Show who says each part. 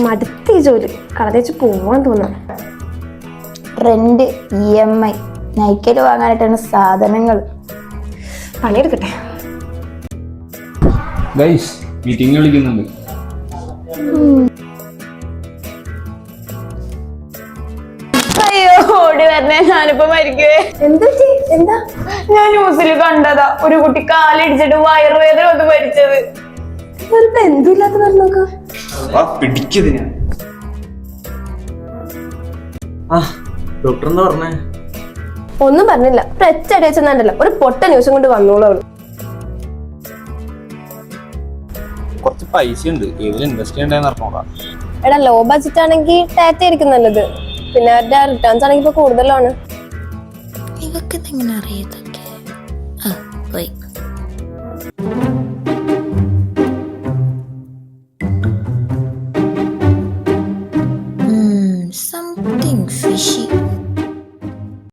Speaker 1: മടുത്തി ജോലി കളതേച്ച് പോവാൻ തോന്നാം.
Speaker 2: റെന്റ്, EMI, നൈക്കല് വാങ്ങാനായിട്ടാണ് സാധനങ്ങൾ.
Speaker 1: പണിയെടുക്കട്ടെ.
Speaker 3: ഗൈസ് മീറ്റിംഗ് വിളിക്കുന്നുണ്ട്.
Speaker 2: അയ്യോ ഓടി വരണേ, ഞാനിപ്പോ മരിക്കുവേ.
Speaker 1: എന്താ
Speaker 2: ഞാൻ ന്യൂസിൽ കണ്ടതാ, ഒരു കുട്ടി കാലിടിച്ചിട്ട് വയറുവേദന വന്ന് മരിച്ചത്.
Speaker 1: എന്തില്ലാത്ത പറഞ്ഞോക്കാം.
Speaker 3: ഡോക്ടർ എന്താ പറഞ്ഞേ?
Speaker 1: ഒന്നും പറഞ്ഞില്ല. ഒറ്റടിച്ചെന്നല്ല ഒരു പൊട്ട ന്യൂസും കൊണ്ട് വന്നോളൂ.
Speaker 3: കുറച്ച് പൈസ ഉണ്ട്, ഏതിൽ ഇൻവെസ്റ്റ് ചെയ്യണ്ടെന്ന് അറിഞ്ഞോളാം.
Speaker 1: എടാ ലോ ബഡ്ജറ്റ് ആണെങ്കിൽ ടാറ്റ ആയിരിക്കും നല്ലത്. പിന്നെ അവരുടെ റിട്ടേൺസ് ആണെങ്കിൽ ഇപ്പൊ കൂടുതലാണ്.
Speaker 2: ഇവക്ക് ഇതെങ്ങനെ അറിയതൊക്കെ? പോയി. Something fishy.